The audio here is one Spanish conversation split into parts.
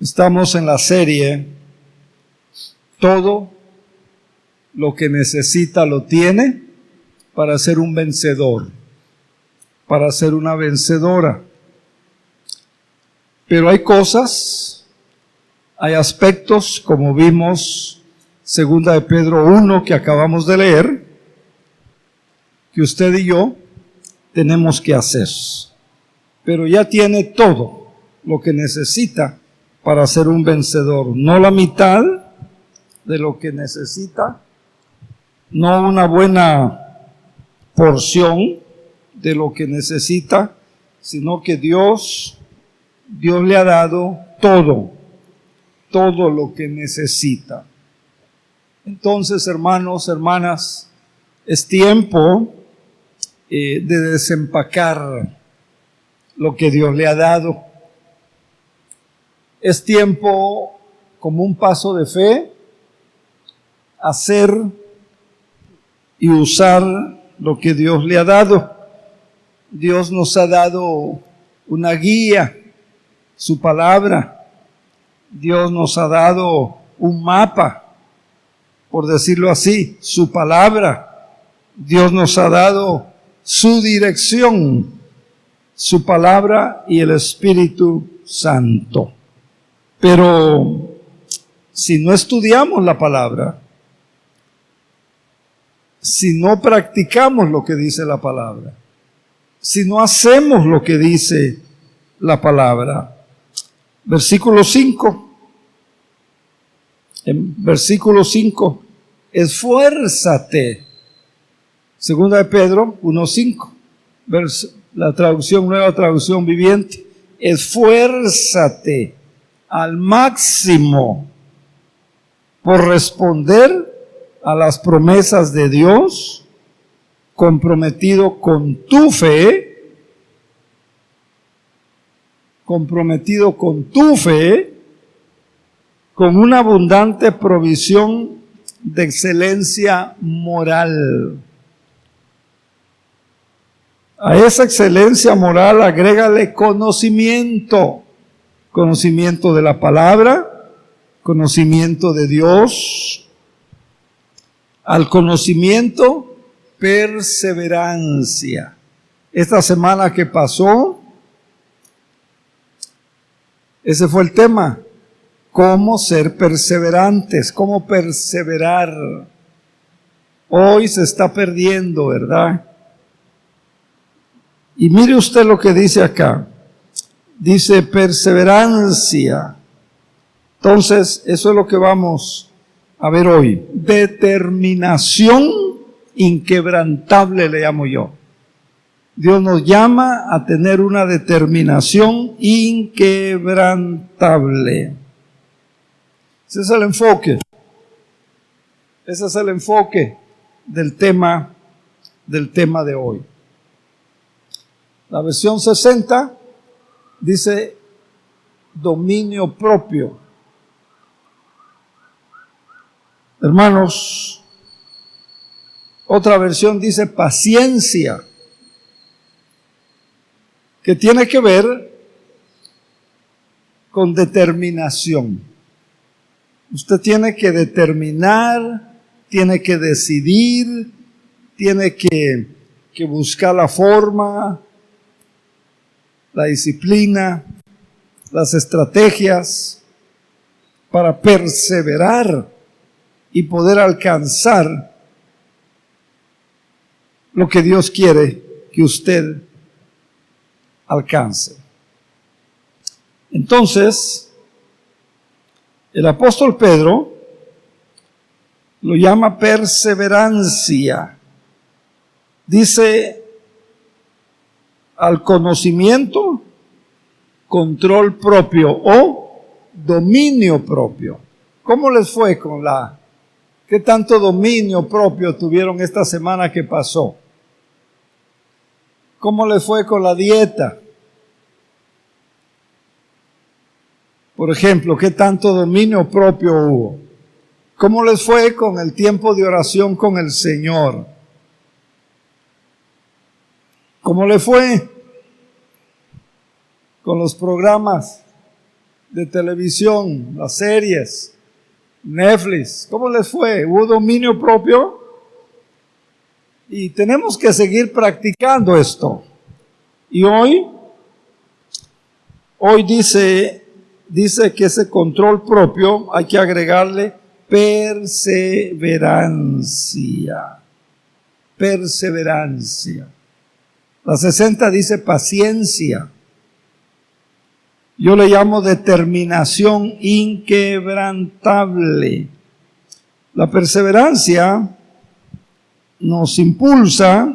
Estamos en la serie Todo lo que necesita lo tiene para ser un vencedor, para ser una vencedora. Pero hay cosas, hay aspectos, como vimos, 2 de Pedro 1 que acabamos de leer, que usted y yo tenemos que hacer. Pero ya tiene todo lo que necesita para ser un vencedor. No la mitad de lo que necesita, no una buena porción de lo que necesita, sino que Dios le ha dado todo lo que necesita. Entonces, hermanos, hermanas, es tiempo de desempacar lo que Dios le ha dado. Es tiempo, como un paso de fe, hacer y usar lo que Dios le ha dado. Dios nos ha dado una guía, su palabra. Dios nos ha dado un mapa, por decirlo así, su palabra. Dios nos ha dado su dirección, su palabra y el Espíritu Santo. Pero si no estudiamos la palabra, si no practicamos lo que dice la palabra, si no hacemos lo que dice la palabra, versículo 5, en versículo 5, esfuérzate, 2 de Pedro 1:5, la traducción, nueva traducción viviente, esfuérzate al máximo por responder a las promesas de Dios, comprometido con tu fe, con una abundante provisión de excelencia moral. A esa excelencia moral agrégale conocimiento de la palabra, conocimiento de Dios. Al conocimiento, perseverancia. Esta semana que pasó, ese fue el tema. Cómo ser perseverantes, cómo perseverar. Hoy se está perdiendo, ¿verdad? Y mire usted lo que dice acá. Dice perseverancia. Entonces, eso es lo que vamos a ver hoy. Determinación inquebrantable le llamo yo. Dios nos llama a tener una determinación inquebrantable. Ese es el enfoque. Ese es el enfoque del tema de hoy. La versión 60 dice dominio propio. Hermanos, otra versión dice paciencia, que tiene que ver con determinación. Usted tiene que determinar, tiene que decidir, tiene que buscar la forma, la disciplina, las estrategias para perseverar y poder alcanzar lo que Dios quiere que usted alcance. Entonces, el apóstol Pedro lo llama perseverancia. Dice al conocimiento, control propio o dominio propio. ¿Cómo les fue con qué tanto dominio propio tuvieron esta semana que pasó? ¿Cómo les fue con la dieta? Por ejemplo, ¿qué tanto dominio propio hubo? ¿Cómo les fue con el tiempo de oración con el Señor? ¿Cómo le fue con los programas de televisión, las series, Netflix, ¿cómo les fue? ¿Hubo dominio propio? Y tenemos que seguir practicando esto. Y hoy dice que ese control propio hay que agregarle perseverancia. Perseverancia. La 60 dice paciencia. Yo le llamo determinación inquebrantable. La perseverancia nos impulsa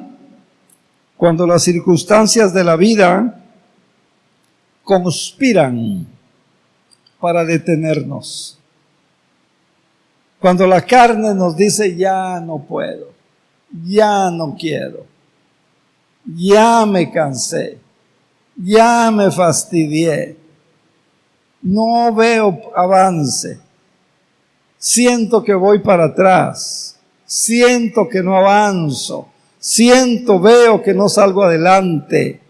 cuando las circunstancias de la vida conspiran para detenernos. Cuando la carne nos dice, ya no puedo, ya no quiero, ya me cansé, ya me fastidié, no veo avance, siento que voy para atrás, siento que no avanzo, veo que no salgo adelante.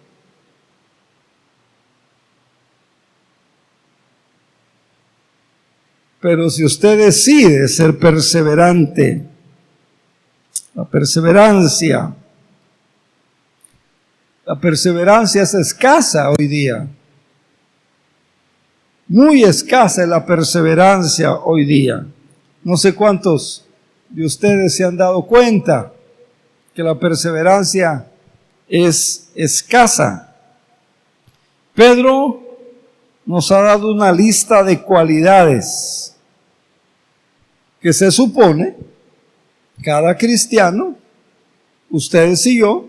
Pero si usted decide ser perseverante, la perseverancia es escasa hoy día. Muy escasa es la perseverancia hoy día. No sé cuántos de ustedes se han dado cuenta que la perseverancia es escasa. Pedro nos ha dado una lista de cualidades que se supone cada cristiano, ustedes y yo,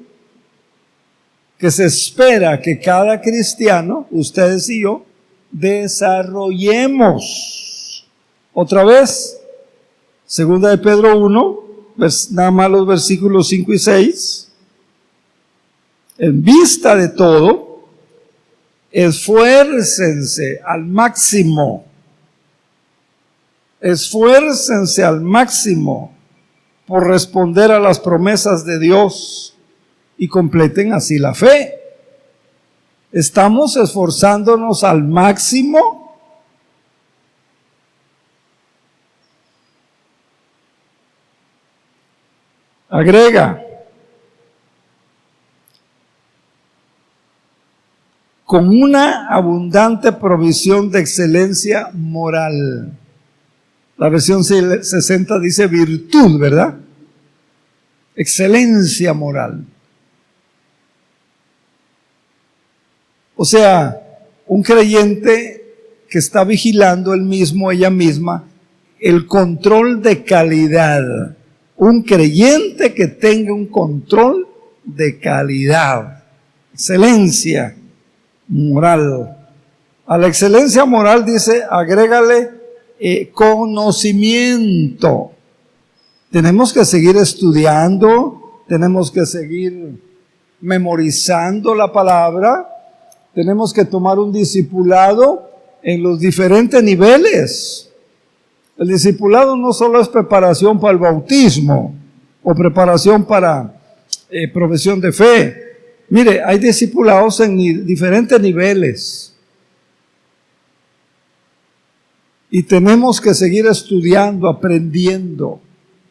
que se espera que cada cristiano, ustedes y yo, desarrollemos. Otra vez, segunda de Pedro 1, nada más los versículos 5 y 6. En vista de todo, esfuércense al máximo. Esfuércense al máximo por responder a las promesas de Dios y completen así la fe. ¿Estamos esforzándonos al máximo? Agrega, con una abundante provisión de excelencia moral. La versión 60 dice virtud, ¿verdad? Excelencia moral. O sea, un creyente que está vigilando él mismo, ella misma, el control de calidad. Un creyente que tenga un control de calidad. Excelencia moral. A la excelencia moral dice, agrégale conocimiento. Tenemos que seguir estudiando, tenemos que seguir memorizando la palabra, tenemos que tomar un discipulado en los diferentes niveles. El discipulado no solo es preparación para el bautismo o preparación para profesión de fe. Mire, hay discipulados en diferentes niveles. Y tenemos que seguir estudiando, aprendiendo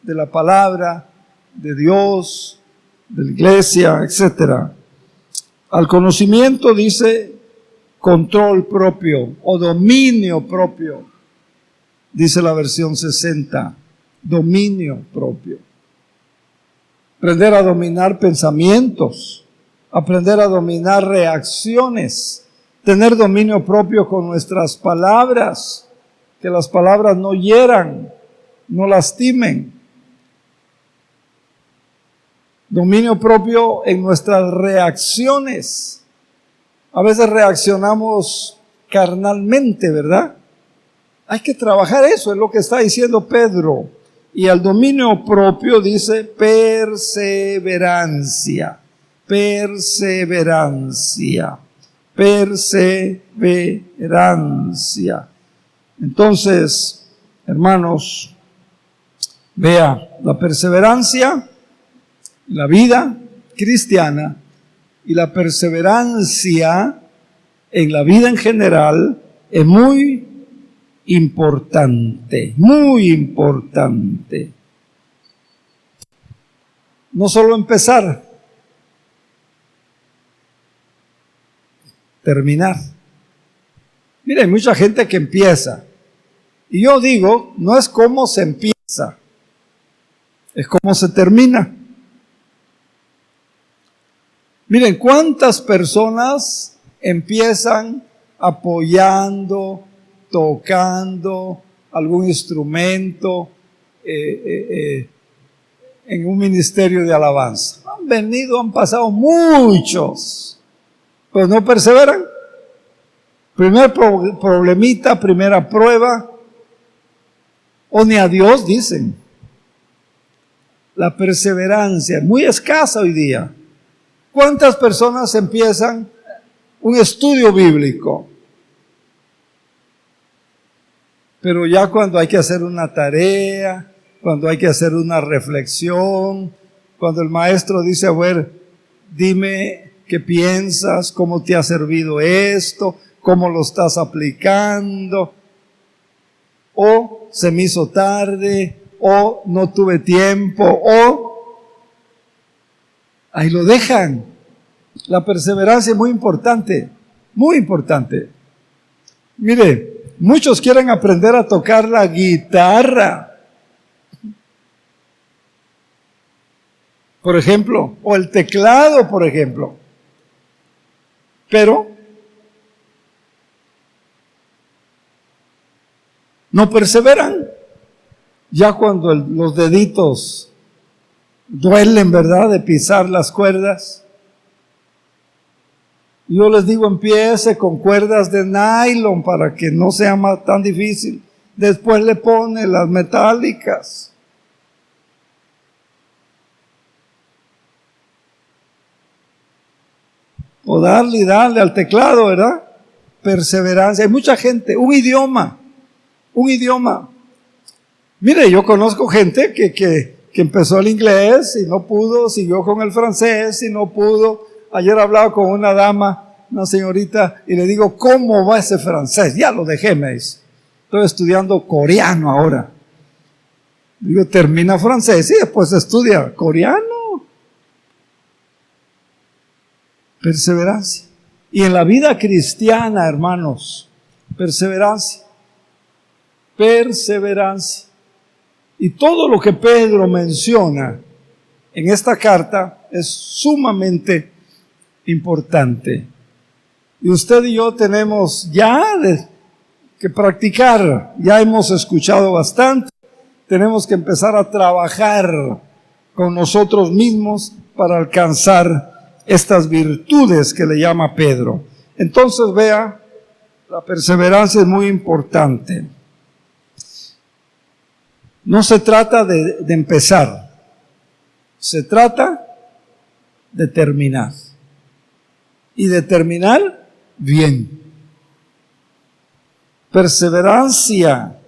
de la palabra, de Dios, de la iglesia, etc. Al conocimiento dice control propio o dominio propio. Dice la versión 60, dominio propio. Aprender a dominar pensamientos, aprender a dominar reacciones, tener dominio propio con nuestras palabras, que las palabras no hieran, no lastimen. Dominio propio en nuestras reacciones. A veces reaccionamos carnalmente, ¿verdad? Hay que trabajar eso, es lo que está diciendo Pedro. Y al dominio propio dice perseverancia, perseverancia, perseverancia. Entonces, hermanos, vea, la perseverancia, la vida cristiana y la perseverancia en la vida en general es muy importante, muy importante. No solo empezar, terminar. Mira, hay mucha gente que empieza. Y yo digo, no es cómo se empieza, es cómo se termina. Miren, ¿cuántas personas empiezan apoyando, tocando algún instrumento en un ministerio de alabanza? Han pasado muchos, pero no perseveran. Primer problemita, primera prueba, o ni a Dios dicen. La perseverancia es muy escasa hoy día. ¿Cuántas personas empiezan un estudio bíblico? Pero ya cuando hay que hacer una tarea, cuando hay que hacer una reflexión, cuando el maestro dice, a ver, dime qué piensas, cómo te ha servido esto, cómo lo estás aplicando, o se me hizo tarde, o no tuve tiempo, o ahí lo dejan. La perseverancia es muy importante, muy importante. Mire, muchos quieren aprender a tocar la guitarra, por ejemplo, o el teclado, por ejemplo, pero no perseveran. Ya cuando los deditos duelen, ¿verdad?, de pisar las cuerdas. Yo les digo, empiece con cuerdas de nylon para que no sea tan difícil. Después le pone las metálicas. O darle al teclado, ¿verdad? Perseverancia. Hay mucha gente, un idioma. Mire, yo conozco gente que empezó el inglés y no pudo, siguió con el francés y no pudo. Ayer hablaba con una dama, una señorita, y le digo, ¿cómo va ese francés? Ya lo dejé, me dice. Estoy estudiando coreano ahora. Digo, termina francés y después estudia coreano. Perseverancia. Y en la vida cristiana, hermanos, perseverancia. Perseverancia. Y todo lo que Pedro menciona en esta carta es sumamente importante. Y usted y yo tenemos ya que practicar, ya hemos escuchado bastante, tenemos que empezar a trabajar con nosotros mismos para alcanzar estas virtudes que le llama Pedro. Entonces vea, la perseverancia es muy importante. No se trata de empezar, se trata de terminar. Y de terminar bien. Perseverancia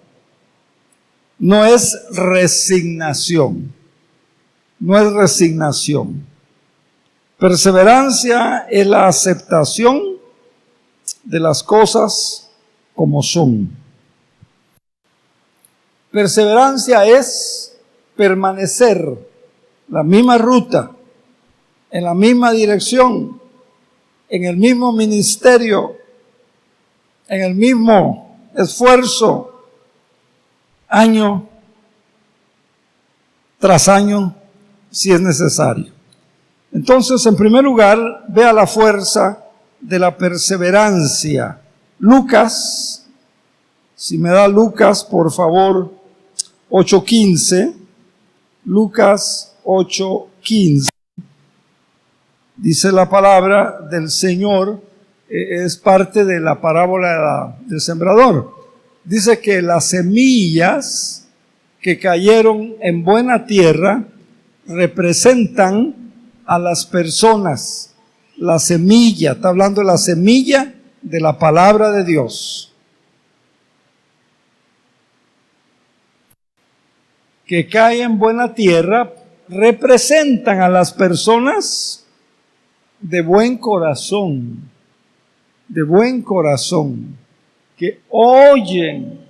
no es resignación. No es resignación. Perseverancia es la aceptación de las cosas como son. Perseverancia es permanecer la misma ruta, en la misma dirección, en el mismo ministerio, en el mismo esfuerzo, año tras año, si es necesario. Entonces, en primer lugar, vea la fuerza de la perseverancia. Lucas, si me da Lucas, por favor, 8:15, Lucas 8:15. Dice la palabra del Señor, es parte de la parábola del sembrador. Dice que las semillas que cayeron en buena tierra representan a las personas. La semilla, está hablando de la semilla de la palabra de Dios. Que cae en buena tierra representan a las personas de buen corazón, que oyen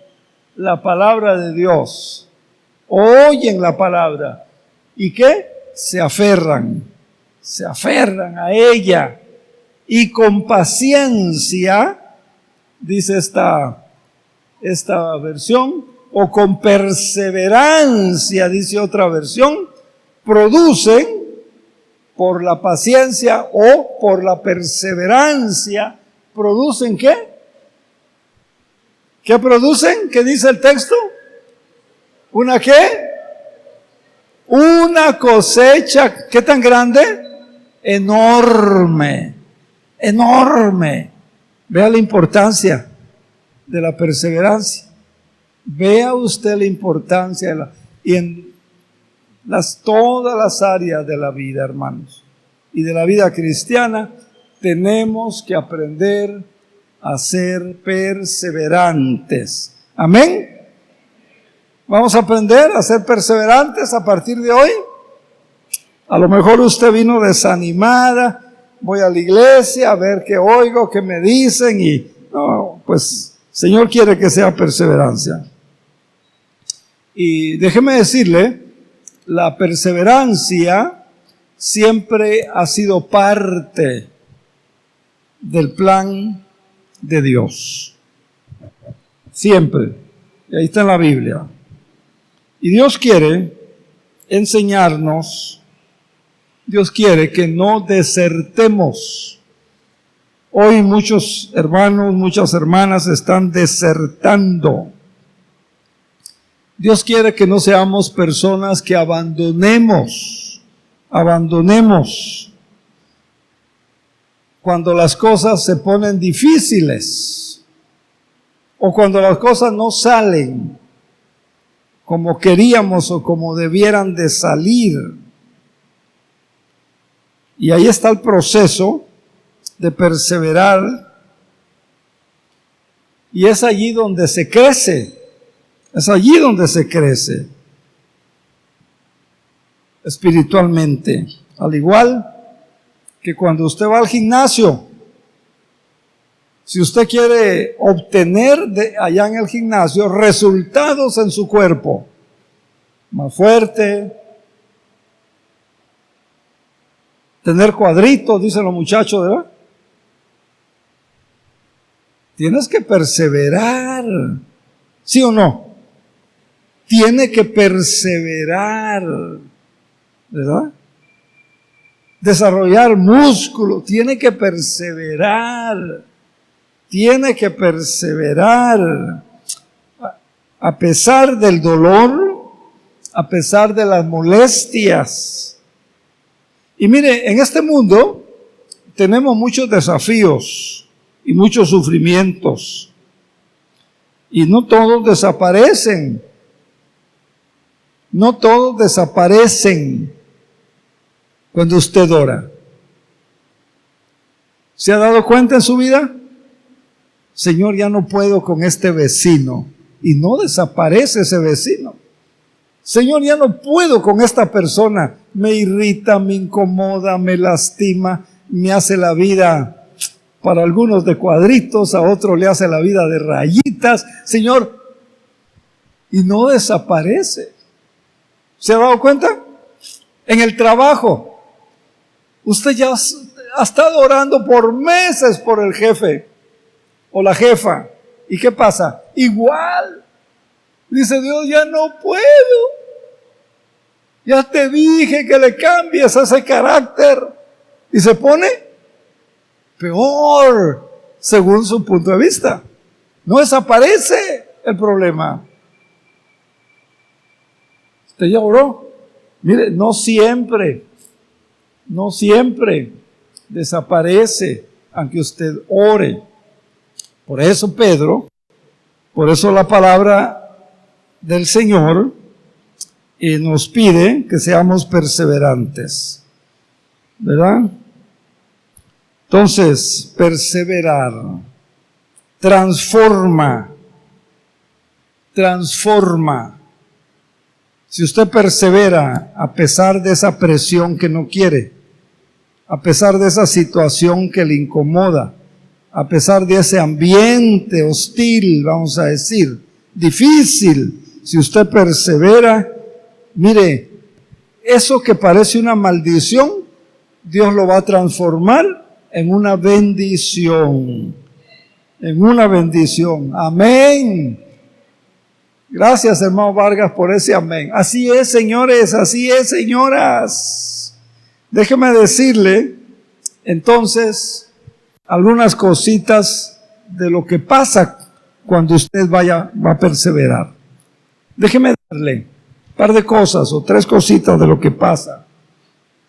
la palabra de Dios, oyen la palabra, ¿y qué? Se aferran a ella, y con paciencia, dice esta versión, o con perseverancia, dice otra versión, producen por la paciencia o por la perseverancia, ¿producen qué? ¿Qué producen? ¿Qué dice el texto? ¿Una qué? Una cosecha, ¿qué tan grande? Enorme, enorme. Vea la importancia de la perseverancia. Vea usted la importancia y en todas las áreas de la vida, hermanos, y de la vida cristiana, tenemos que aprender a ser perseverantes. Amén. Vamos a aprender a ser perseverantes a partir de hoy. A lo mejor usted vino desanimada, voy a la iglesia a ver qué oigo, qué me dicen, y no, pues Señor quiere que sea perseverancia. Y déjeme decirle, la perseverancia siempre ha sido parte del plan de Dios. Siempre. Y ahí está en la Biblia. Y Dios quiere enseñarnos, Dios quiere que no desertemos. Hoy muchos hermanos, muchas hermanas están desertando. Dios quiere que no seamos personas que abandonemos cuando las cosas se ponen difíciles o cuando las cosas no salen como queríamos o como debieran de salir. Y ahí está el proceso de perseverar, y es allí donde se crece. Es allí donde se crece espiritualmente. Al igual que cuando usted va al gimnasio, si usted quiere obtener allá en el gimnasio resultados en su cuerpo, más fuerte, tener cuadritos, dicen los muchachos, ¿verdad? Tienes que perseverar, ¿sí o no? Tiene que perseverar, ¿verdad? Desarrollar músculo, tiene que perseverar. A pesar del dolor, a pesar de las molestias. Y mire, en este mundo tenemos muchos desafíos y muchos sufrimientos. Y no todos desaparecen. No todos desaparecen cuando usted ora. ¿Se ha dado cuenta en su vida? Señor, ya no puedo con este vecino. Y no desaparece ese vecino. Señor, ya no puedo con esta persona. Me irrita, me incomoda, me lastima, me hace la vida, para algunos de cuadritos, a otros le hace la vida de rayitas. Señor, y no desaparece. ¿Se ha dado cuenta? En el trabajo, usted ya ha estado orando por meses por el jefe o la jefa. ¿Y qué pasa? Igual. Dice Dios, ya no puedo. Ya te dije que le cambies ese carácter. Y se pone peor, según su punto de vista. No desaparece el problema. ¿Usted ya oró? Mire, no siempre desaparece aunque usted ore. Por eso la palabra del Señor nos pide que seamos perseverantes, ¿verdad? Entonces, perseverar transforma. Si usted persevera a pesar de esa presión que no quiere, a pesar de esa situación que le incomoda, a pesar de ese ambiente hostil, vamos a decir, difícil, si usted persevera, mire, eso que parece una maldición, Dios lo va a transformar en una bendición. En una bendición. Amén. Gracias, hermano Vargas, por ese amén. Así es, señores, así es, señoras. Déjeme decirle, entonces, algunas cositas de lo que pasa cuando usted va a perseverar. Déjeme darle un par de cosas o tres cositas de lo que pasa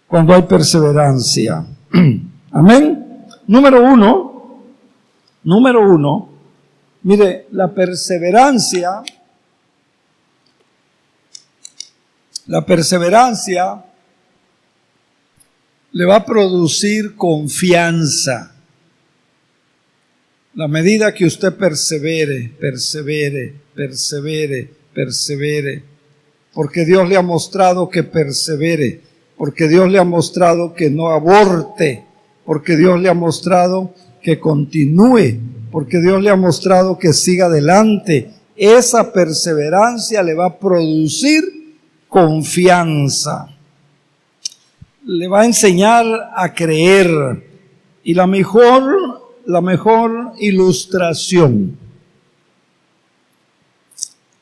cuando hay perseverancia. Amén. Número uno, mire, la perseverancia le va a producir confianza. La medida que usted persevere, porque Dios le ha mostrado que persevere, porque Dios le ha mostrado que no aborte, porque Dios le ha mostrado que continúe, porque Dios le ha mostrado que siga adelante. Esa perseverancia le va a producir confianza. Le va a enseñar a creer. Y la mejor ilustración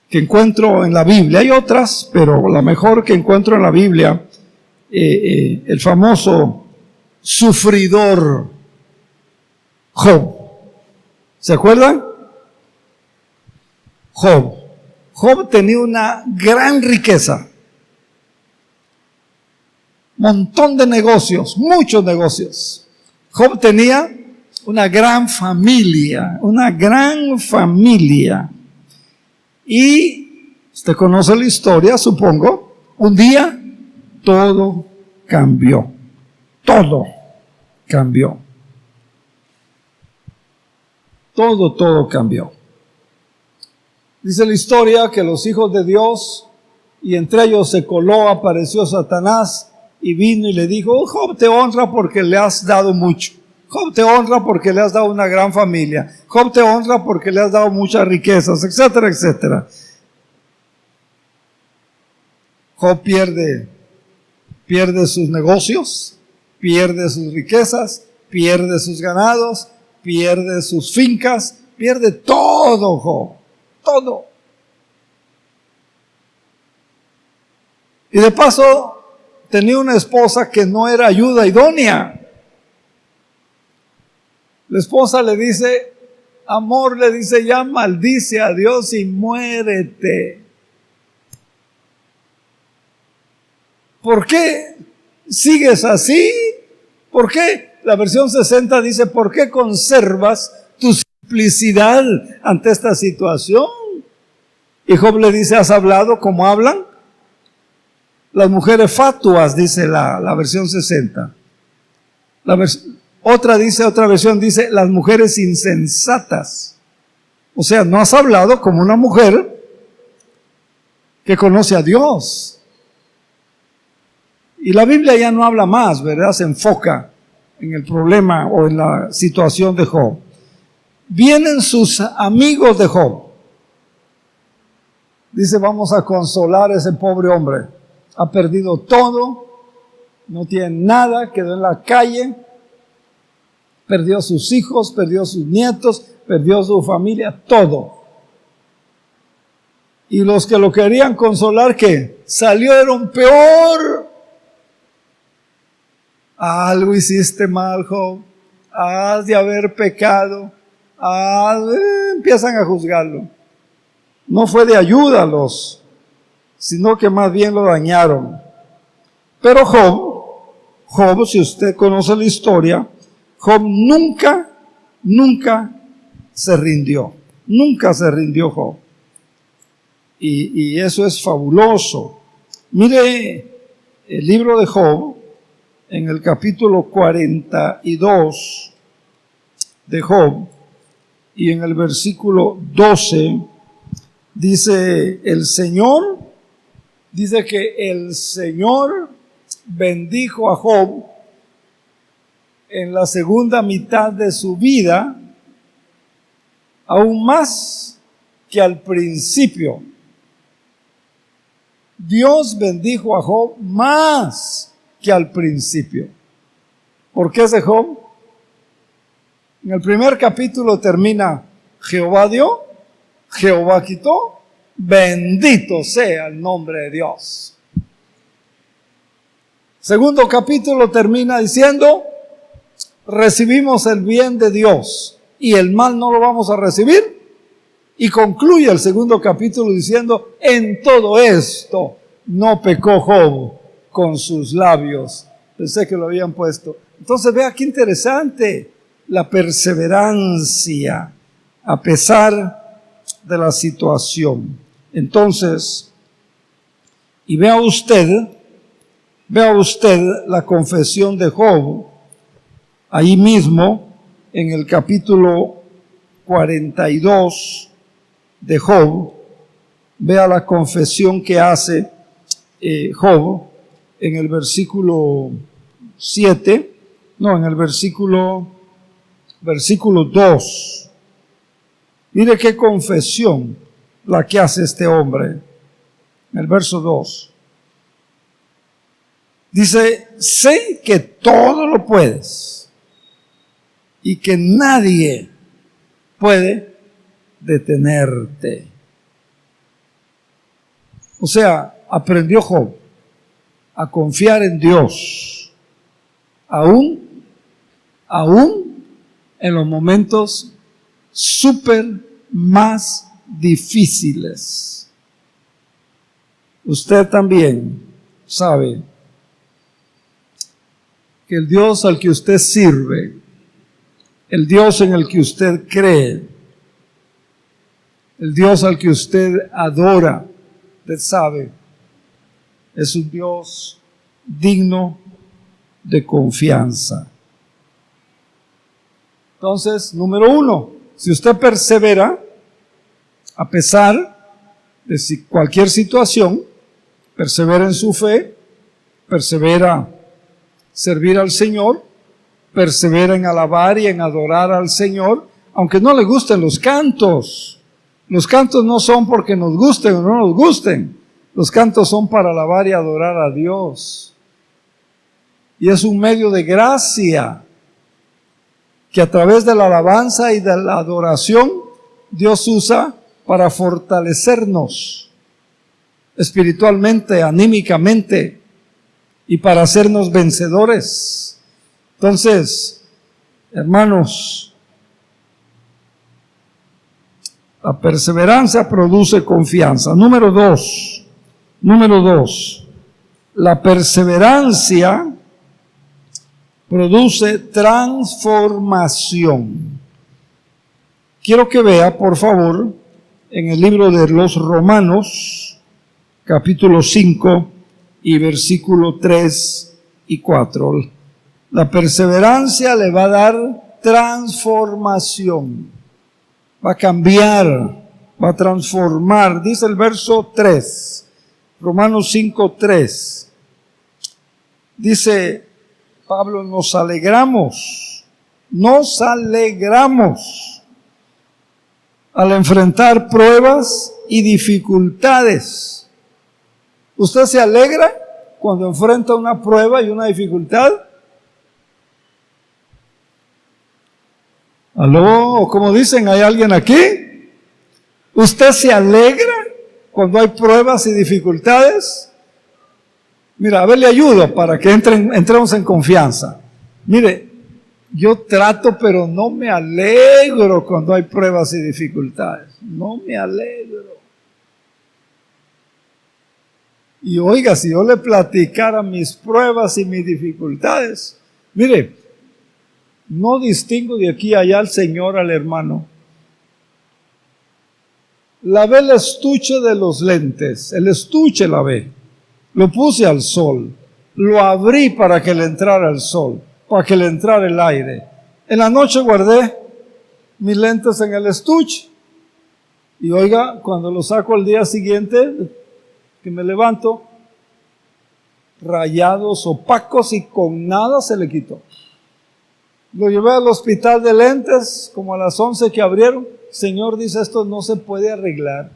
que encuentro en la Biblia, hay otras, pero la mejor que encuentro en la Biblia, el famoso sufridor Job. ¿Se acuerdan? Job tenía una gran riqueza, montón de negocios, muchos negocios. Job tenía una gran familia. Y usted conoce la historia, supongo. Un día todo cambió. Todo cambió. Todo cambió. Dice la historia que los hijos de Dios, y entre ellos se coló, apareció Satanás y vino y le dijo: oh, Job te honra porque le has dado mucho. Job te honra porque le has dado una gran familia. Job te honra porque le has dado muchas riquezas, etcétera, etcétera. Job pierde sus negocios, pierde sus riquezas, pierde sus ganados, pierde sus fincas, pierde todo, Job, todo. Y de paso tenía una esposa que no era ayuda idónea. La esposa le dice: amor, le dice, ya maldice a Dios y muérete. ¿Por qué sigues así? ¿Por qué? La versión 60 dice: ¿por qué conservas tu simplicidad ante esta situación? Y Job le dice: ¿has hablado como hablan las mujeres fatuas? Dice la versión 60. Otra versión dice: las mujeres insensatas. O sea, no has hablado como una mujer que conoce a Dios. Y la Biblia ya no habla más, ¿verdad? Se enfoca en el problema o en la situación de Job. Vienen sus amigos de Job. Dice: vamos a consolar a ese pobre hombre. Ha perdido todo, no tiene nada, quedó en la calle, perdió a sus hijos, perdió a sus nietos, perdió a su familia, todo. Y los que lo querían consolar, ¿qué? Salieron peor. Algo hiciste mal, Job. Has de haber pecado. Empiezan a juzgarlo. No fue de ayuda sino que más bien lo dañaron. Pero Job, si usted conoce la historia, Job nunca se rindió. Nunca se rindió Job. Y eso es fabuloso. Mire el libro de Job, en el capítulo 42 de Job, y en el versículo 12, dice que el Señor bendijo a Job en la segunda mitad de su vida aún más que al principio. Dios bendijo a Job más que al principio. ¿Por qué ese Job? En el primer capítulo termina: Jehová dio, Jehová quitó, bendito sea el nombre de Dios. Segundo capítulo termina diciendo: recibimos el bien de Dios y el mal no lo vamos a recibir. Y concluye el segundo capítulo diciendo: en todo esto no pecó Job con sus labios. Pensé que lo habían puesto. Entonces vea qué interesante, la perseverancia a pesar de la situación. Entonces, y vea usted la confesión de Job, ahí mismo en el capítulo 42 de Job. Vea la confesión que hace Job en el versículo 7, no, en el versículo 2. Mire qué confesión la que hace este hombre. En el verso 2. Dice: sé que todo lo puedes y que nadie puede detenerte. O sea, aprendió Job a confiar en Dios, aún en los momentos súper más difíciles. Usted también sabe que el Dios al que usted sirve, el Dios en el que usted cree, el Dios al que usted adora, usted sabe, es un Dios digno de confianza. Entonces, número 1, si usted persevera, a pesar de cualquier situación, persevera en su fe, persevera servir al Señor, persevera en alabar y en adorar al Señor, aunque no le gusten los cantos. Los cantos no son porque nos gusten o no nos gusten. Los cantos son para alabar y adorar a Dios. Y es un medio de gracia que a través de la alabanza y de la adoración Dios usa para fortalecernos espiritualmente, anímicamente y para hacernos vencedores. Entonces, hermanos, la perseverancia produce confianza. Número dos, la perseverancia produce transformación. Quiero que vea, por favor, en el libro de los Romanos, capítulo 5 y versículo 3 y 4. La perseverancia le va a dar transformación. Va a cambiar, va a transformar. Dice el verso 3, Romanos 5, 3. Dice Pablo: nos alegramos al enfrentar pruebas y dificultades. ¿Usted se alegra cuando enfrenta una prueba y una dificultad? ¿Aló? ¿Cómo dicen? ¿Hay alguien aquí? ¿Usted se alegra cuando hay pruebas y dificultades? Mira, a ver, le ayudo para que entremos en confianza. Mire, yo trato, pero no me alegro cuando hay pruebas y dificultades. No me alegro. Y oiga, si yo le platicara mis pruebas y mis dificultades, mire, no distingo de aquí a allá al Señor, al hermano. Lavé el estuche de los lentes, el estuche lavé, lo puse al sol, lo abrí para que le entrara el sol, para que le entrara el aire. En la noche guardé mis lentes en el estuche y oiga, cuando lo saco al día siguiente, que me levanto, rayados, opacos y con nada se le quitó. Lo llevé al hospital de lentes como a las 11 que abrieron. Señor dice, esto no se puede arreglar.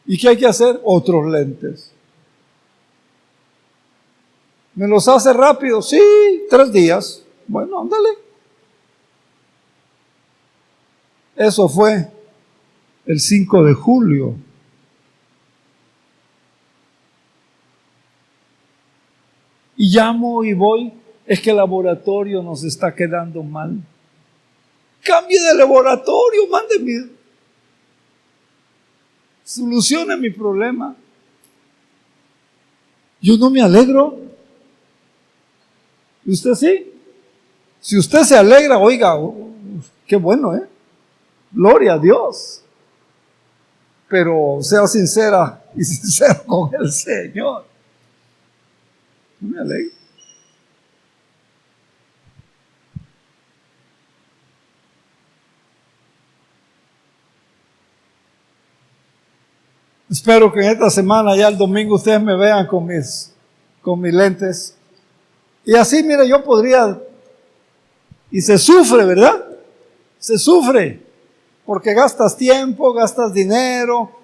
¿Y qué hay que hacer? Otros lentes. ¿Me los hace rápido? Sí, 3 días. Bueno, ándale. Eso fue el 5 de julio. Y llamo y voy, es que el laboratorio nos está quedando mal. Cambie de laboratorio, mándeme. Solucione mi problema. Yo no me alegro. ¿Y usted sí? Si usted se alegra, oiga, qué bueno, ¿eh? Gloria a Dios. Pero sea sincera y sincero con el Señor. No me alegro. Espero que en esta semana, ya el domingo, ustedes me vean con mis lentes. Y así, mire, yo podría, y se sufre, ¿verdad? Se sufre, porque gastas tiempo, gastas dinero,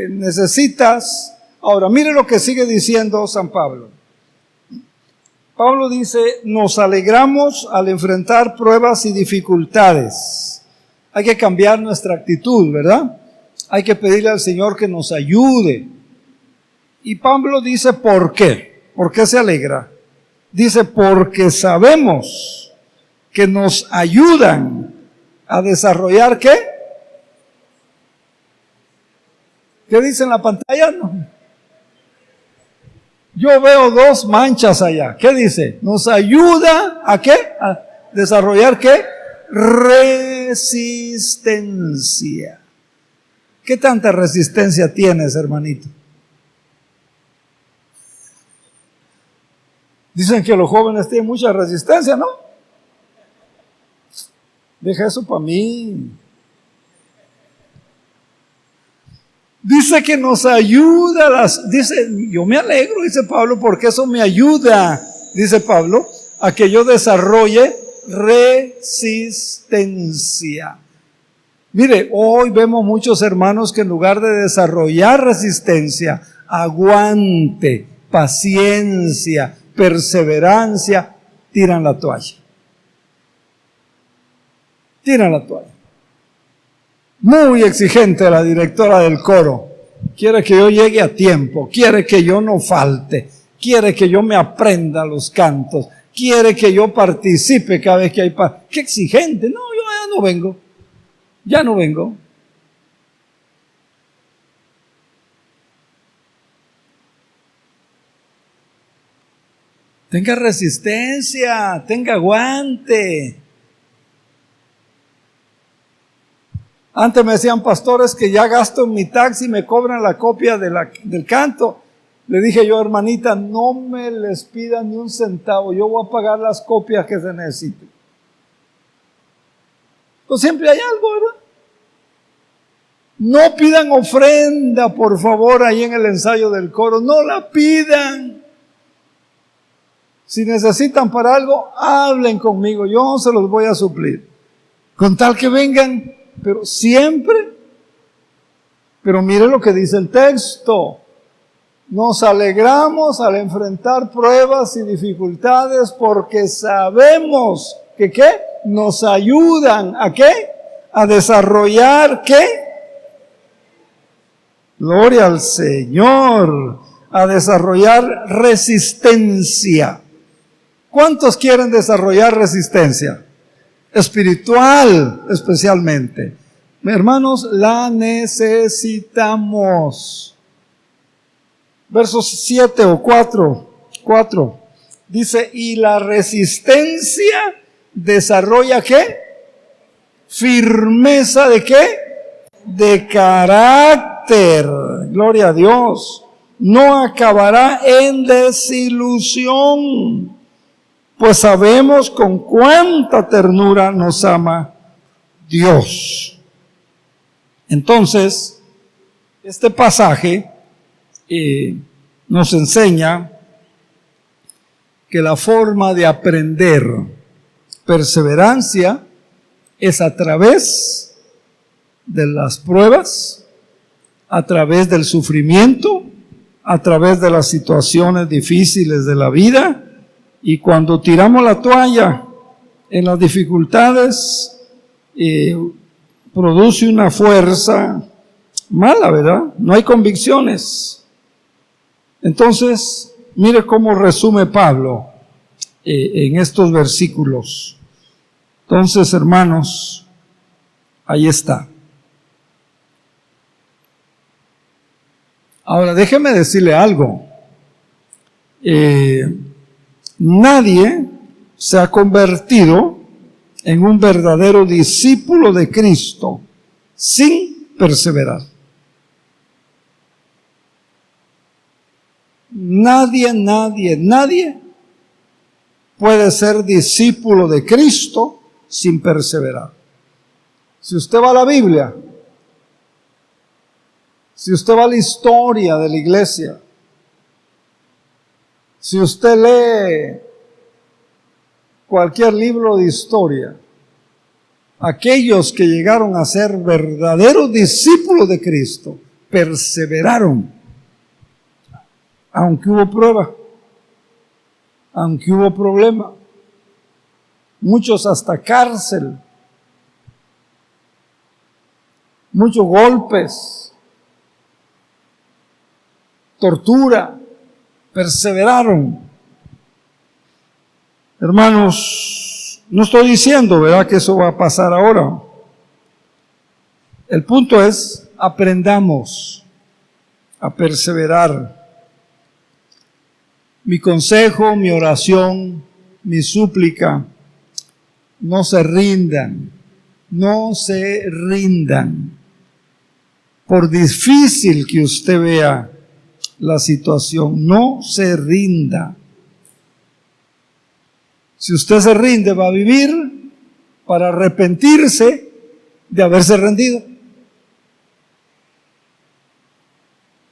necesitas. Ahora, mire lo que sigue diciendo San Pablo. Pablo dice, nos alegramos al enfrentar pruebas y dificultades. Hay que cambiar nuestra actitud, ¿verdad? Hay que pedirle al Señor que nos ayude. Y Pablo dice, ¿por qué? ¿Por qué se alegra? Dice, porque sabemos que nos ayudan a desarrollar, ¿qué? ¿Qué dice en la pantalla? No. Yo veo 2 manchas allá. ¿Qué dice? Nos ayuda a ¿qué? A desarrollar ¿qué? Resistencia. ¿Qué tanta resistencia tienes, hermanito? Dicen que los jóvenes tienen mucha resistencia, ¿no? Deja eso para mí. Dice que nos ayuda, dice, yo me alegro, dice Pablo, porque eso me ayuda, dice Pablo, a que yo desarrolle resistencia. Mire, hoy vemos muchos hermanos que en lugar de desarrollar resistencia, aguante, paciencia, perseverancia, tiran la toalla. Tiran la toalla. Muy exigente la directora del coro. Quiere que yo llegue a tiempo, quiere que yo no falte, quiere que yo me aprenda los cantos, quiere que yo participe cada vez que hay ¡Qué exigente! No, yo ya no vengo. Ya no vengo. Tenga resistencia, tenga aguante. Antes me decían pastores que ya gasto en mi taxi y me cobran la copia del canto. Le dije yo, hermanita, no me les pidan ni un centavo, yo voy a pagar las copias que se necesiten. Pues siempre hay algo, ¿verdad? No pidan ofrenda, por favor, ahí en el ensayo del coro. No la pidan. Si necesitan para algo, hablen conmigo. Yo se los voy a suplir. Con tal que vengan, pero siempre. Pero mire lo que dice el texto. Nos alegramos al enfrentar pruebas y dificultades porque sabemos que ¿qué? Nos ayudan ¿a qué? A desarrollar ¿qué? Gloria al Señor. A desarrollar resistencia. ¿Cuántos quieren desarrollar resistencia? Espiritual, especialmente. Hermanos, la necesitamos. Versos 7 o 4 dice, y la resistencia desarrolla ¿qué? Firmeza de ¿qué? De carácter. Gloria a Dios. No acabará en desilusión, pues sabemos con cuánta ternura nos ama Dios. Entonces, este pasaje nos enseña que la forma de aprender perseverancia es a través de las pruebas, a través del sufrimiento, a través de las situaciones difíciles de la vida, y cuando tiramos la toalla en las dificultades, produce una fuerza mala, ¿verdad? No hay convicciones. Entonces, mire cómo resume Pablo en estos versículos. Entonces, hermanos, ahí está. Ahora, déjeme decirle algo. Nadie se ha convertido en un verdadero discípulo de Cristo sin perseverar. Nadie puede ser discípulo de Cristo sin perseverar. Si usted va a la Biblia, si usted va a la historia de la iglesia, si usted lee cualquier libro de historia, aquellos que llegaron a ser verdaderos discípulos de Cristo perseveraron, aunque hubo prueba, aunque hubo problema, muchos hasta cárcel, muchos golpes, tortura, perseveraron. Hermanos, no estoy diciendo, ¿verdad?, que eso va a pasar ahora. El punto es, aprendamos a perseverar. Mi consejo, mi oración, mi súplica, no se rindan, no se rindan. Por difícil que usted vea la situación, no se rinda. Si usted se rinde, va a vivir para arrepentirse de haberse rendido.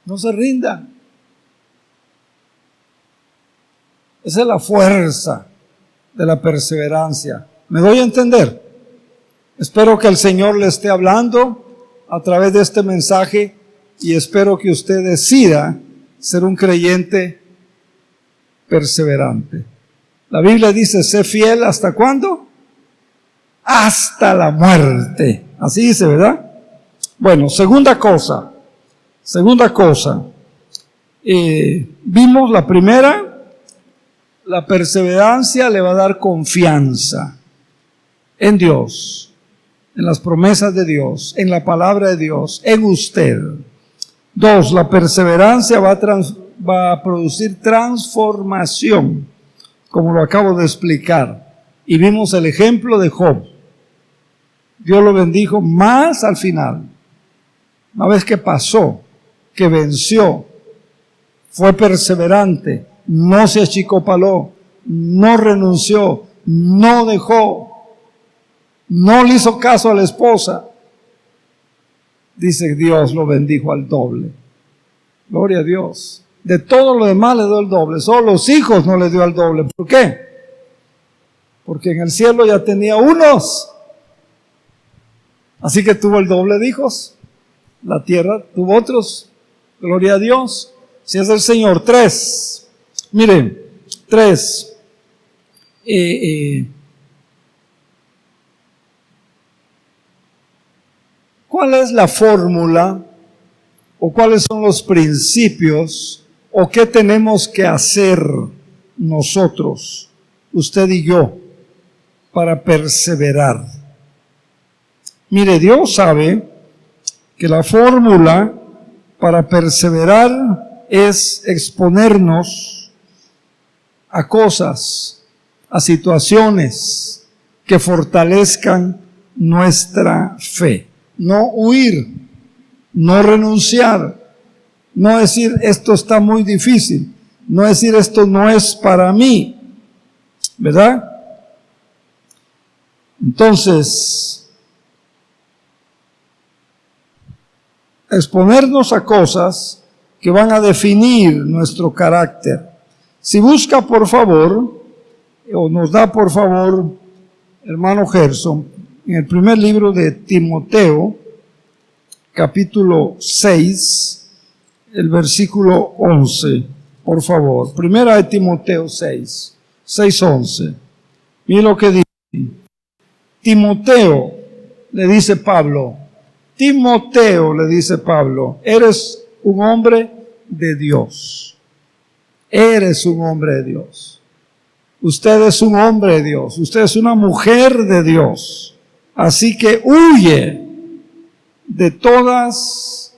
No se rinda. Esa es la fuerza de la perseverancia. ¿Me doy a entender? Espero que el Señor le esté hablando a través de este mensaje y espero que usted decida ser un creyente perseverante. La Biblia dice, sé fiel ¿hasta cuándo? Hasta la muerte. Así dice, ¿verdad? Bueno, segunda cosa. Vimos la primera. La perseverancia le va a dar confianza en Dios, en las promesas de Dios, en la palabra de Dios, en usted. 2, la perseverancia va a producir transformación, como lo acabo de explicar. Y vimos el ejemplo de Job. Dios lo bendijo más al final. Una vez que pasó, que venció, fue perseverante, no se achicopaló, no renunció, no dejó, no le hizo caso a la esposa. Dice Dios lo bendijo al doble. Gloria a Dios. De todo lo demás le dio el doble, solo los hijos no le dio al doble. ¿Por qué? Porque en el cielo ya tenía unos. Así que tuvo el doble de hijos. La tierra tuvo otros. Gloria a Dios. Si es el Señor. 3. Miren, 3. ¿Cuál es la fórmula o cuáles son los principios o qué tenemos que hacer nosotros, usted y yo, para perseverar? Mire, Dios sabe que la fórmula para perseverar es exponernos a cosas, a situaciones que fortalezcan nuestra fe. No huir, no renunciar, no decir esto está muy difícil, no decir esto no es para mí, ¿verdad? Entonces, exponernos a cosas que van a definir nuestro carácter. Si busca, por favor, o nos da, por favor, hermano Gerson, en el primer libro de Timoteo, capítulo 6, el versículo 11, por favor. Primera de Timoteo 6, 11. Mira lo que dice. Timoteo, le dice Pablo, Timoteo, le dice Pablo, eres un hombre de Dios. Eres un hombre de Dios. Usted es un hombre de Dios. Usted es una mujer de Dios. Así que huye de todas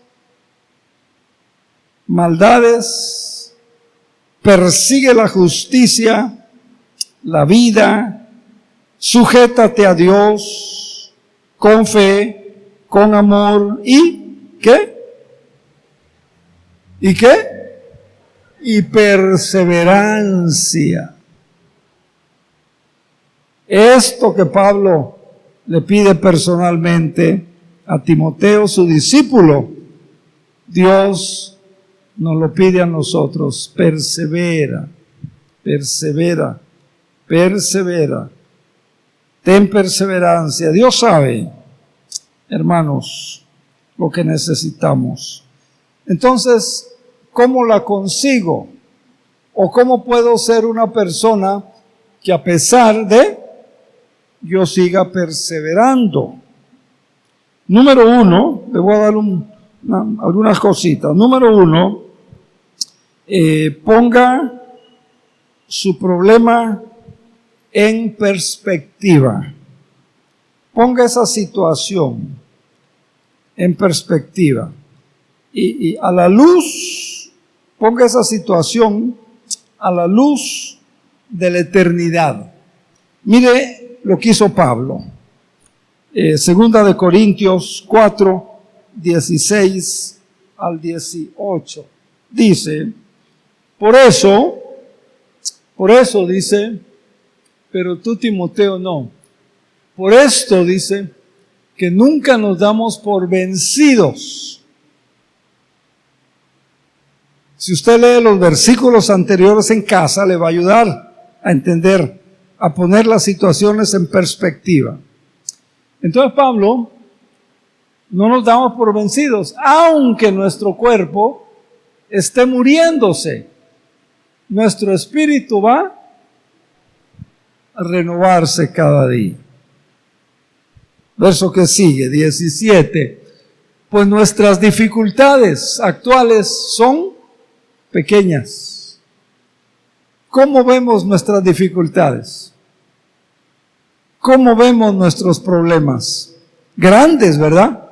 maldades, persigue la justicia, la vida, sujétate a Dios con fe, con amor y ¿qué? ¿Y qué? Y perseverancia. Esto que Pablo le pide personalmente a Timoteo, su discípulo, Dios nos lo pide a nosotros. Persevera, persevera, persevera. Ten perseverancia. Dios sabe, hermanos, lo que necesitamos. Entonces, ¿cómo la consigo? ¿O cómo puedo ser una persona que a pesar de yo siga perseverando? Número uno, le voy a dar algunas cositas. Número uno, ponga su problema en perspectiva. Ponga esa situación en perspectiva. Y a la luz, ponga esa situación a la luz de la eternidad. Mire lo que hizo Pablo. Segunda de Corintios 4, 16 al 18. Dice, por eso dice, pero tú, Timoteo, no. Por esto dice que nunca nos damos por vencidos. Si usted lee los versículos anteriores en casa, le va a ayudar a entender, a poner las situaciones en perspectiva. Entonces Pablo, no nos damos por vencidos, aunque nuestro cuerpo esté muriéndose. Nuestro espíritu va a renovarse cada día. Verso que sigue, 17. Pues nuestras dificultades actuales son pequeñas. ¿Cómo vemos nuestras dificultades? ¿Cómo vemos nuestros problemas? Grandes, ¿verdad?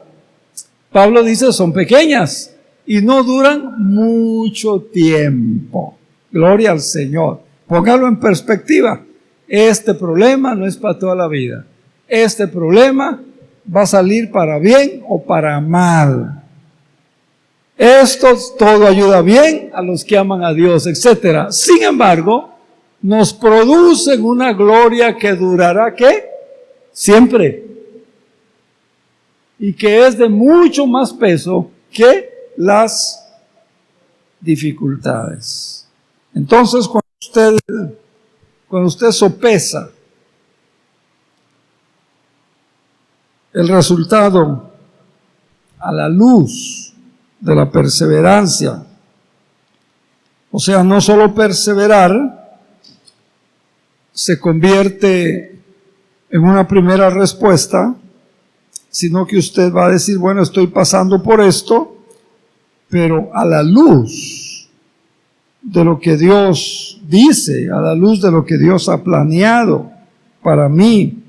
Pablo dice son pequeñas y no duran mucho tiempo. Gloria al Señor. Póngalo en perspectiva. Este problema no es para toda la vida. Este problema va a salir para bien o para mal. Esto todo ayuda bien a los que aman a Dios, etc. Sin embargo, nos producen una gloria que durará, ¿qué? Siempre. Y que es de mucho más peso que las dificultades. Entonces, cuando usted sopesa el resultado a la luz de la perseverancia, o sea, no solo perseverar se convierte en una primera respuesta, sino que usted va a decir, bueno, estoy pasando por esto, pero a la luz de lo que Dios dice, a la luz de lo que Dios ha planeado para mí,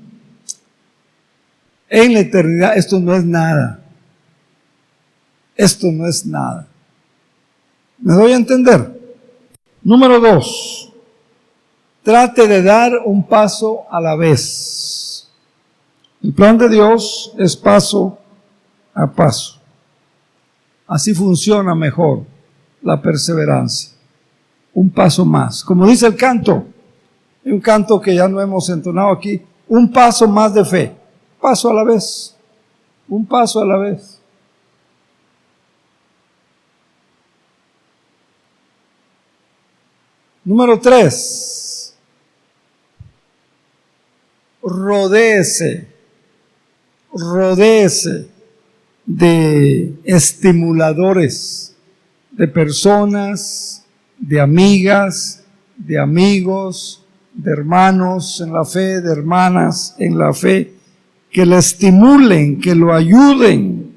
en la eternidad, esto no es nada. Esto no es nada. ¿Me doy a entender? Número 2. Trate de dar un paso a la vez. El plan de Dios es paso a paso. Así funciona mejor la perseverancia. Un paso más. Como dice el canto, hay un canto que ya no hemos entonado aquí, un paso más de fe. Paso a la vez. Un paso a la vez. Número 3. Rodéese. de estimuladores, de personas, de amigas, de amigos, de hermanos en la fe, de hermanas en la fe, que le estimulen, que lo ayuden.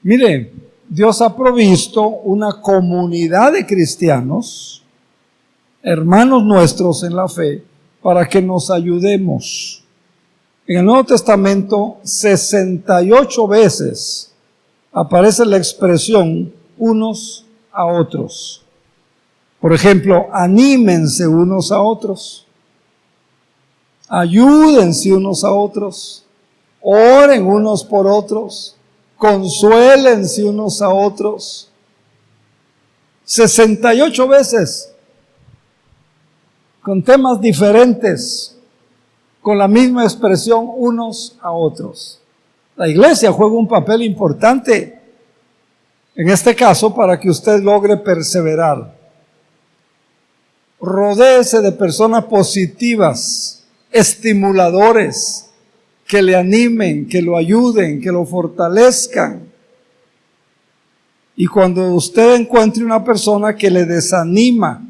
Mire, Dios ha provisto una comunidad de cristianos, hermanos nuestros en la fe, para que nos ayudemos. En el Nuevo Testamento, 68 veces aparece la expresión unos a otros. Por ejemplo, anímense unos a otros, ayúdense unos a otros, oren unos por otros, consuélense unos a otros. 68 veces, con temas diferentes, con la misma expresión unos a otros. La iglesia juega un papel importante, en este caso, para que usted logre perseverar. Rodéese de personas positivas, estimuladores, que le animen, que lo ayuden, que lo fortalezcan. Y cuando usted encuentre una persona que le desanima,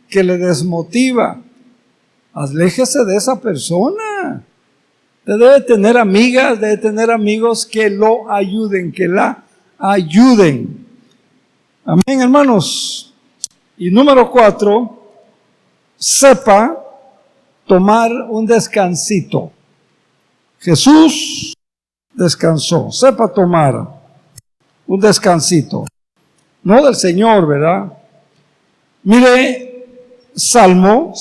que le desmotiva, aléjese de esa persona. Usted debe tener amigas, debe tener amigos que lo ayuden, que la ayuden. Amén, hermanos. Y número 4, sepa tomar un descansito. Jesús descansó. Sepa tomar un descansito. No del Señor, ¿verdad? Mire, Salmo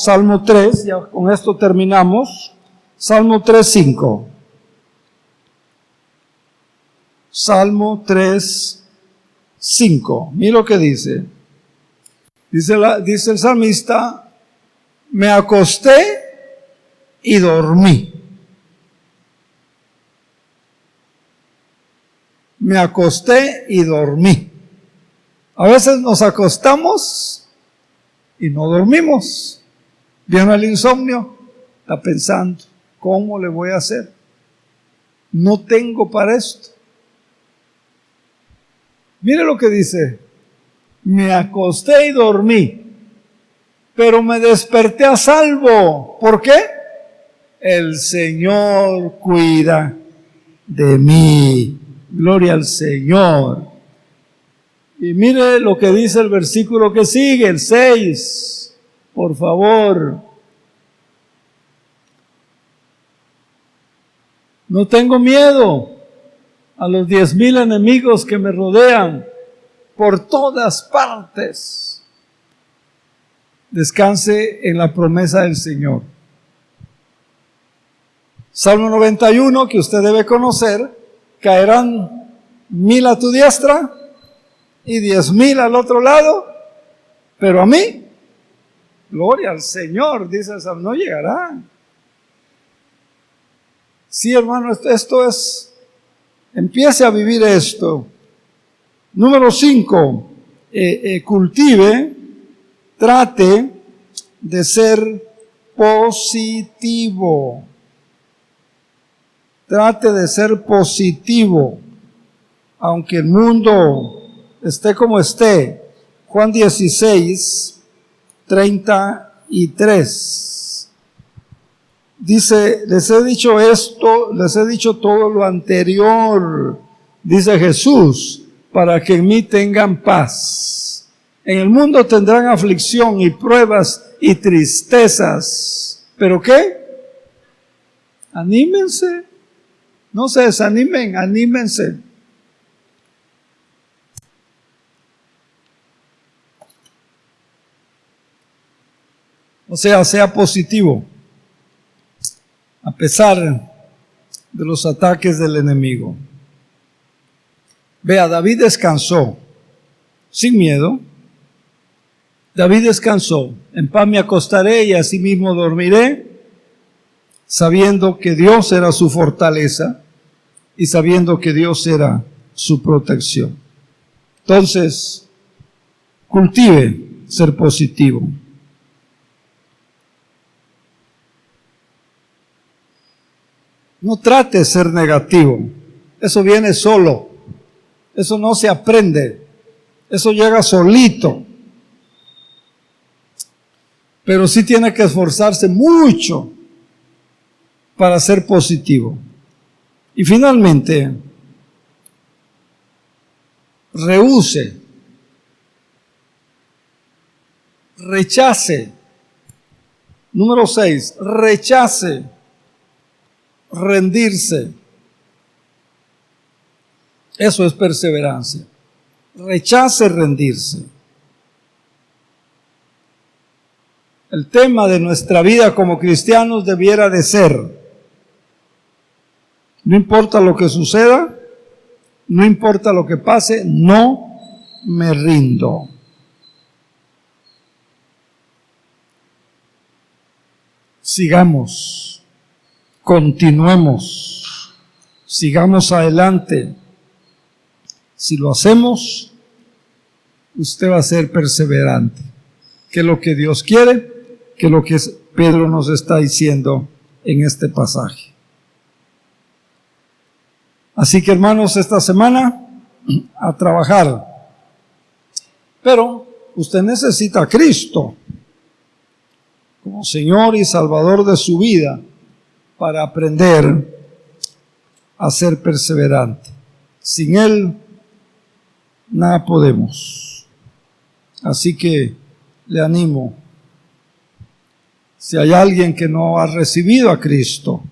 3, ya con esto terminamos. Salmo 3:5. Salmo 3:5. Mire lo que dice. Dice el salmista: me acosté y dormí. Me acosté y dormí. A veces nos acostamos y no dormimos. Viene el insomnio, está pensando, ¿cómo le voy a hacer? No tengo para esto. Mire lo que dice: me acosté y dormí, pero me desperté a salvo. ¿Por qué? El Señor cuida de mí. Gloria al Señor. Y mire lo que dice el versículo que sigue, el 6. Por favor. No tengo miedo a los 10,000 enemigos que me rodean por todas partes. Descanse en la promesa del Señor. Salmo 91, que usted debe conocer: caerán 1,000 a tu diestra y 10,000 al otro lado, pero a mí, gloria al Señor, dice el Salmo, no llegarán. Sí, hermano, esto es, empiece a vivir esto. Número 5, cultive, trate de ser positivo. Trate de ser positivo, aunque el mundo esté como esté. Juan 16:33. Dice: les he dicho esto, les he dicho todo lo anterior, dice Jesús, para que en mí tengan paz. En el mundo tendrán aflicción y pruebas y tristezas. ¿Pero qué? Anímense. No se desanimen, anímense. O sea positivo, a pesar de los ataques del enemigo. Vea, David descansó sin miedo. David descansó: en paz me acostaré y asimismo dormiré, sabiendo que Dios era su fortaleza y sabiendo que Dios era su protección. Entonces, cultive ser positivo. No trate de ser negativo. Eso viene solo. Eso no se aprende. Eso llega solito. Pero sí tiene que esforzarse mucho para ser positivo. Y finalmente, rehúse, rechace. Número 6, rechace rendirse. Eso es perseverancia. Rechace rendirse. El tema de nuestra vida como cristianos debiera de ser: no importa lo que suceda, no importa lo que pase, no me rindo. Sigamos, continuemos, sigamos adelante. Si lo hacemos, usted va a ser perseverante, que es lo que Dios quiere, que es lo que Pedro nos está diciendo en este pasaje. Así que, hermanos, esta semana a trabajar. Pero usted necesita a Cristo como Señor y Salvador de su vida para aprender a ser perseverante. Sin Él, nada podemos. Así que le animo. Si hay alguien que no ha recibido a Cristo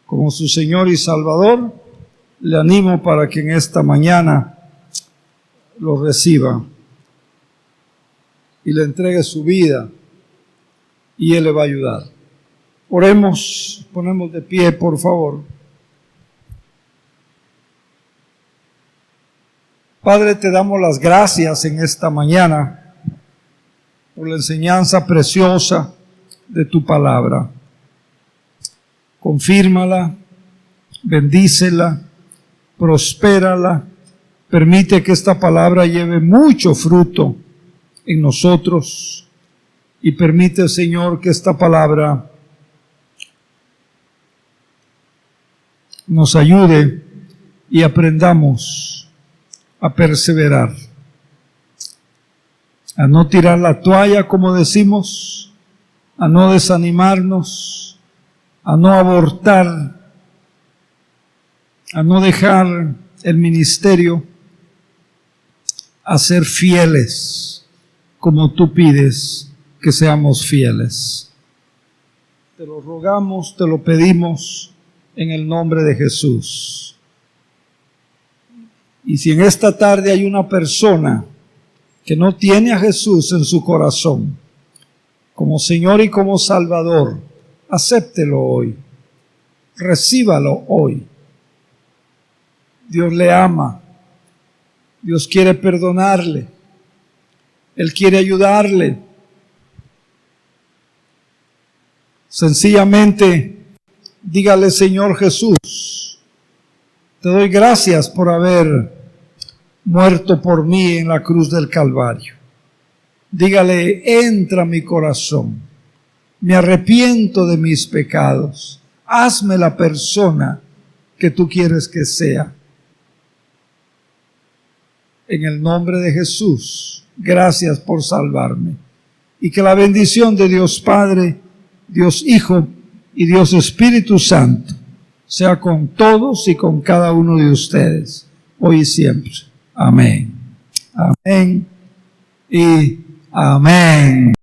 como su Señor y Salvador, le animo para que en esta mañana lo reciba y le entregue su vida, y Él le va a ayudar. Oremos, ponemos de pie, por favor. Padre, te damos las gracias en esta mañana por la enseñanza preciosa de tu palabra. Confírmala, bendícela, prospérala, permite que esta palabra lleve mucho fruto en nosotros. Y permite, Señor, que esta palabra nos ayude y aprendamos a perseverar, a no tirar la toalla, como decimos, a no desanimarnos, a no abortar, a no dejar el ministerio, a ser fieles como tú pides que seamos fieles. Te lo rogamos, te lo pedimos en el nombre de Jesús. Y si en esta tarde hay una persona que no tiene a Jesús en su corazón como Señor y como Salvador, acéptelo hoy, recíbalo hoy. Dios le ama, Dios quiere perdonarle, Él quiere ayudarle. Sencillamente, dígale: Señor Jesús, te doy gracias por haber muerto por mí en la cruz del Calvario. Dígale: entra a mi corazón, me arrepiento de mis pecados, hazme la persona que tú quieres que sea. En el nombre de Jesús, gracias por salvarme. Y que la bendición de Dios Padre, Dios Hijo y Dios Espíritu Santo sea con todos y con cada uno de ustedes, hoy y siempre. Amén. Amén y amén.